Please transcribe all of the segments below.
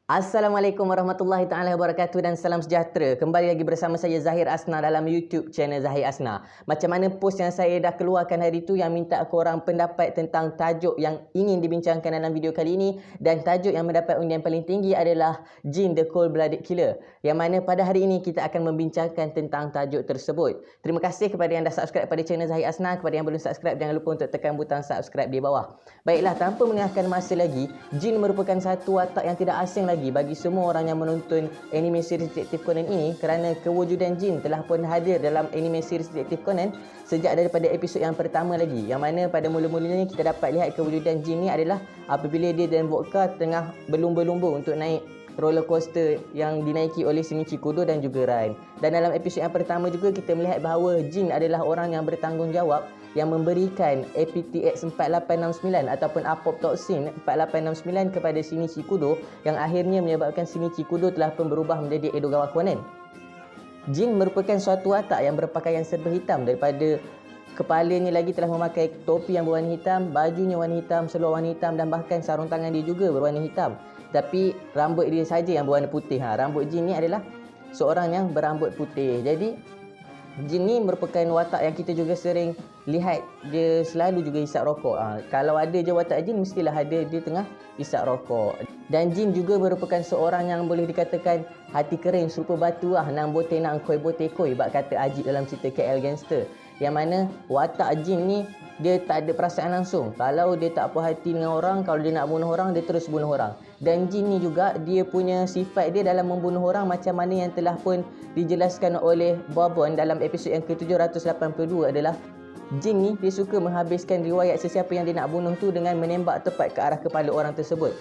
Assalamualaikum warahmatullahi taala wabarakatuh dan salam sejahtera. Kembali lagi bersama saya Zahir Asna dalam YouTube channel Zahir Asna. Macam mana post yang saya dah keluarkan hari itu yang minta korang pendapat tentang tajuk yang ingin dibincangkan dalam video kali ini, dan tajuk yang mendapat undian paling tinggi adalah Jin the Cold-Blooded Killer. Yang mana pada hari ini kita akan membincangkan tentang tajuk tersebut. Terima kasih kepada yang dah subscribe pada channel Zahir Asna. Kepada yang belum subscribe, jangan lupa untuk tekan butang subscribe di bawah. Baiklah, tanpa mengelakkan masa lagi, Jin merupakan satu watak yang tidak asing lagi bagi semua orang yang menonton anime series Detektif Conan ini, kerana kewujudan Jin telah pun hadir dalam anime series Detektif Conan sejak daripada episod yang pertama lagi, yang mana pada mula-mulanya kita dapat lihat kewujudan Jin ni adalah apabila dia dan Vodka tengah berlumba-lumba untuk naik roller coaster yang dinaiki oleh Shinichi Kudo dan juga Ran. Dan dalam episod yang pertama juga kita melihat bahawa Jin adalah orang yang bertanggungjawab yang memberikan APTX 4869 ataupun apoptoxin 4869 kepada Shinichi Kudo, yang akhirnya menyebabkan Shinichi Kudo telah pun berubah menjadi Edogawa Conan. Jin merupakan suatu watak yang berpakaian serba hitam, daripada kepalanya lagi telah memakai topi yang berwarna hitam, bajunya warna hitam, seluar warna hitam, dan bahkan sarung tangan dia juga berwarna hitam. Tapi rambut dia saja yang berwarna putih. Rambut Jin ni adalah seorang yang berambut putih. Jadi Jin ni merupakan watak yang kita juga sering lihat dia selalu juga hisap rokok. Kalau ada je watak Jin, mestilah ada dia tengah hisap rokok. Dan Jin juga merupakan seorang yang boleh dikatakan hati kering serupa batu nang bote nak koi bote koi, bak kata Ajib dalam cerita KL Gangster. Yang mana watak Jin ni dia tak ada perasaan langsung. Kalau dia tak puas hati dengan orang, kalau dia nak bunuh orang, dia terus bunuh orang. Dan Jin ni juga dia punya sifat dia dalam membunuh orang macam mana yang telah pun dijelaskan oleh Bourbon dalam episod yang ke-782 adalah Jin ni dia suka menghabiskan riwayat sesiapa yang dia nak bunuh tu dengan menembak tepat ke arah kepala orang tersebut.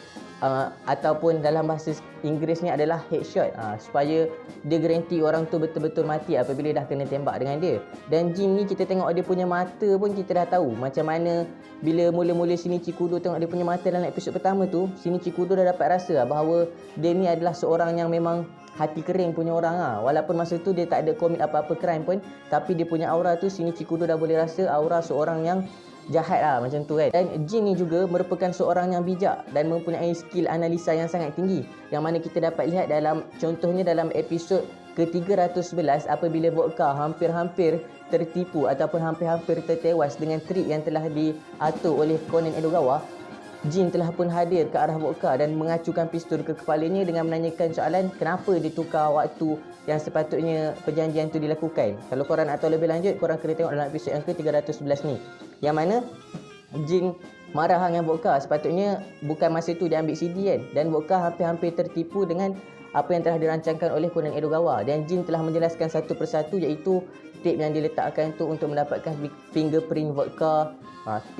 Ataupun dalam bahasa Inggerisnya adalah headshot, supaya dia garanti orang tu betul-betul mati apabila dah kena tembak dengan dia. Dan Jin ni kita tengok dia punya mata pun kita dah tahu macam mana bila mula-mula Shinichi Kudo tengok dia punya mata dalam episod pertama tu, Shinichi Kudo dah dapat rasa bahawa dia ni adalah seorang yang memang hati kering punya orang. Walaupun masa tu dia tak ada komit apa-apa crime pun, tapi dia punya aura tu Shinichi Kudo dah boleh rasa aura seorang yang jahat macam tu kan. Dan Jin ni juga merupakan seorang yang bijak dan mempunyai skill analisa yang sangat tinggi, yang mana kita dapat lihat dalam contohnya dalam episod ke-311 apabila Vodka hampir-hampir tertipu ataupun hampir-hampir tertewas dengan trik yang telah diatur oleh Conan Edogawa. Jin telah pun hadir ke arah Vodka dan mengacukan pistol ke kepalanya dengan menanyakan soalan kenapa dia tukar waktu yang sepatutnya perjanjian tu dilakukan. Kalau korang nak tahu lebih lanjut, korang kena tengok dalam episod yang ke-311 ni, yang mana Jin marah dengan Vodka. Sepatutnya bukan masa tu dia ambil CD kan, dan Vodka hampir-hampir tertipu dengan apa yang telah dirancangkan oleh Conan Edogawa. Dan Jin telah menjelaskan satu persatu, iaitu tip yang diletakkan tu untuk mendapatkan fingerprint Vodka.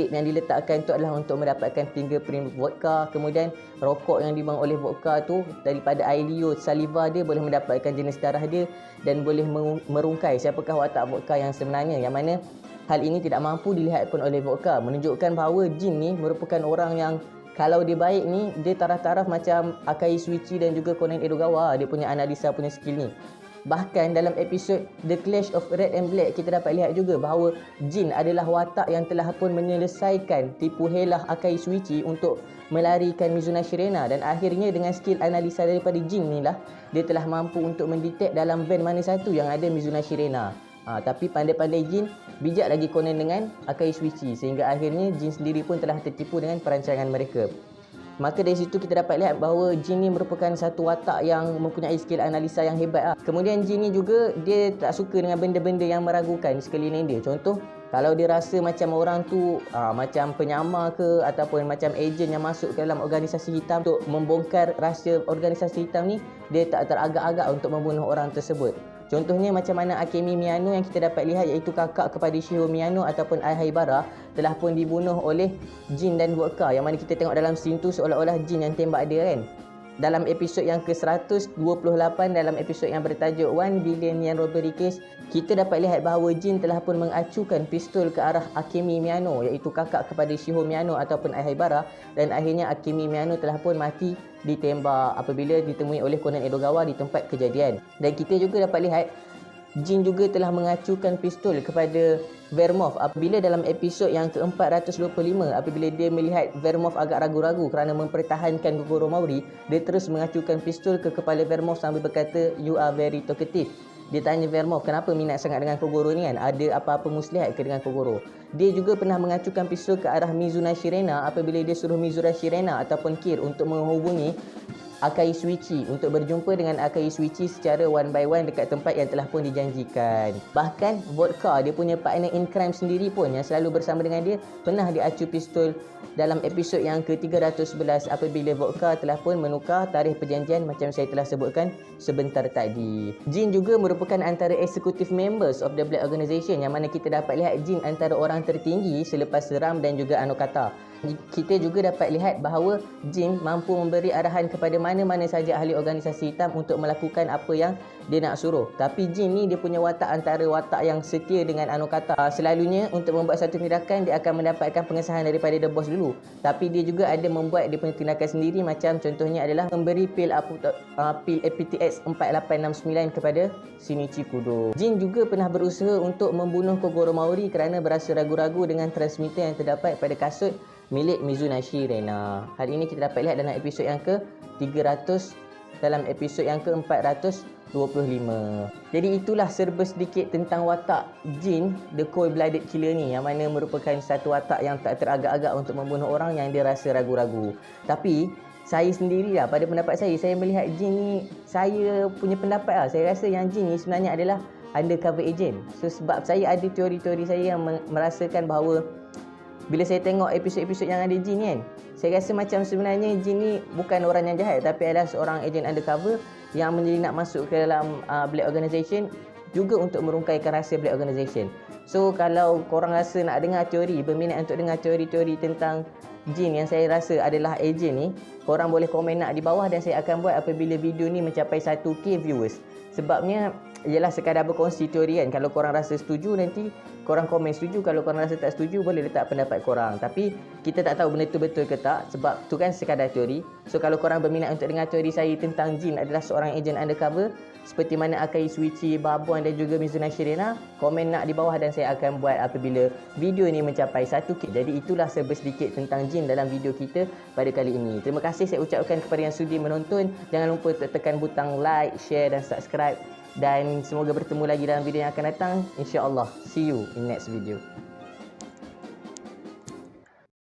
Tip yang diletakkan tu adalah untuk mendapatkan fingerprint Vodka. Kemudian rokok yang dibuang oleh Vodka tu, daripada air liur saliva dia boleh mendapatkan jenis darah dia dan boleh merungkai siapakah watak Vodka yang sebenarnya. Yang mana hal ini tidak mampu dilihat pun oleh Vodka, menunjukkan bahawa Jin ni merupakan orang yang kalau dia baik ni, dia taraf-taraf macam Akai Suichi dan juga Conan Edogawa. Dia punya analisa punya skill ni. Bahkan dalam episod The Clash of Red and Black kita dapat lihat juga bahawa Jin adalah watak yang telah pun menyelesaikan tipu helah Akai Suichi untuk melarikan Mizuna Shirena. Dan akhirnya dengan skill analisa daripada Jin ni lah, dia telah mampu untuk mendetek dalam van mana satu yang ada Mizuna Shirena. Tapi pandai-pandai Jin, bijak lagi Conan dengan Akai Suichi, sehingga akhirnya Jin sendiri pun telah tertipu dengan perancangan mereka. Maka dari situ kita dapat lihat bahawa Jin ni merupakan satu watak yang mempunyai skill analisa yang hebat. Kemudian Jin ni juga dia tak suka dengan benda-benda yang meragukan sekeliling dia. Contoh, kalau dia rasa macam orang tu macam penyamar ke ataupun macam ejen yang masuk ke dalam organisasi hitam untuk membongkar rahsia organisasi hitam ni, dia tak teragak-agak untuk membunuh orang tersebut. Contohnya macam mana Akemi Miyano yang kita dapat lihat, iaitu kakak kepada Shiho Miyano ataupun Aihaibara, telah pun dibunuh oleh Jin dan Vodka. Yang mana kita tengok dalam scene tu seolah-olah Jin yang tembak dia kan. Dalam episod yang ke-128, dalam episod yang bertajuk 1 Billion Yen Robbery Case, kita dapat lihat bahawa Jin telah pun mengacukan pistol ke arah Akemi Miyano, iaitu kakak kepada Shiho Miyano ataupun Aihaibara, dan akhirnya Akemi Miyano telah pun mati ditembak apabila ditemui oleh Conan Edogawa di tempat kejadian. Dan kita juga dapat lihat Jin juga telah mengacukan pistol kepada Vermouth apabila dalam episod yang ke-425 apabila dia melihat Vermouth agak ragu-ragu kerana mempertahankan Gogoro Mauri, dia terus mengacukan pistol ke kepala Vermouth sambil berkata, "You are very talkative." Dia tanya Vermouth, kenapa minat sangat dengan Kogoro ni kan? Ada apa-apa muslihat ke dengan Kogoro? Dia juga pernah mengacukan pistol ke arah Mizuna Shirena apabila dia suruh Mizuna Shirena ataupun Kir untuk menghubungi Akai Suichi untuk berjumpa dengan Akai Suichi secara one by one dekat tempat yang telah pun dijanjikan. Bahkan Vodka, dia punya partner in crime sendiri pun yang selalu bersama dengan dia, pernah diacu pistol dalam episod yang ke-311 apabila Vodka telah pun menukar tarikh perjanjian macam saya telah sebutkan sebentar tadi. Jin juga merupakan antara executive members of the Black Organization yang mana kita dapat lihat Jin antara orang tertinggi selepas Ram dan juga Anokata. Kita juga dapat lihat bahawa Jin mampu memberi arahan kepada mana-mana saja ahli organisasi hitam untuk melakukan apa yang dia nak suruh. Tapi Jin ni dia punya watak antara watak yang setia dengan Anokata. Selalunya untuk membuat satu tindakan dia akan mendapatkan pengesahan daripada the boss dulu. Tapi dia juga ada membuat dia punya tindakan sendiri, macam contohnya adalah memberi pil APTX 4869 kepada Shinichi Kudo. Jin juga pernah berusaha untuk membunuh Kogoro Mauri kerana berasa ragu-ragu dengan transmitter yang terdapat pada kasut milik Mizuna Shirena. Hari ini kita dapat lihat dalam episod yang ke-300, dalam episod yang ke-425. Jadi itulah serba sedikit tentang watak Jin, the cold-blooded killer ni, yang mana merupakan satu watak yang tak teragak-agak untuk membunuh orang yang dia rasa ragu-ragu. Tapi saya sendiri lah, pada pendapat saya melihat Jin ni, saya punya pendapat lah, saya rasa yang Jin ni sebenarnya adalah undercover agent. So sebab saya ada teori-teori saya yang merasakan bahawa bila saya tengok episod-episod yang ada Jin kan, saya rasa macam sebenarnya Jin ni bukan orang yang jahat, tapi adalah seorang ejen undercover yang menyelinap masuk ke dalam Black Organization juga untuk merungkaikan rahsia Black Organization. So kalau korang rasa nak dengar teori, berminat untuk dengar teori-teori tentang Jin yang saya rasa adalah ejen ni, korang boleh komen nak di bawah dan saya akan buat apabila video ni mencapai 1k viewers. Sebabnya ialah sekadar berkongsi teori kan. Kalau korang rasa setuju, nanti korang komen setuju. Kalau korang rasa tak setuju, boleh letak pendapat korang. Tapi kita tak tahu benda tu betul ke tak, sebab tu kan sekadar teori. So kalau korang berminat untuk dengar teori saya tentang Jin adalah seorang ejen undercover seperti mana Akai Suichi, Babuan dan juga Mizuna Shirena, komen nak di bawah dan saya akan buat apabila video ni mencapai 1k. Jadi itulah serba sedikit tentang Jin dalam video kita pada kali ini. Terima kasih saya ucapkan kepada yang sudi menonton. Jangan lupa tekan butang like, share dan subscribe. Dan semoga bertemu lagi dalam video yang akan datang. InsyaAllah. See you in next video.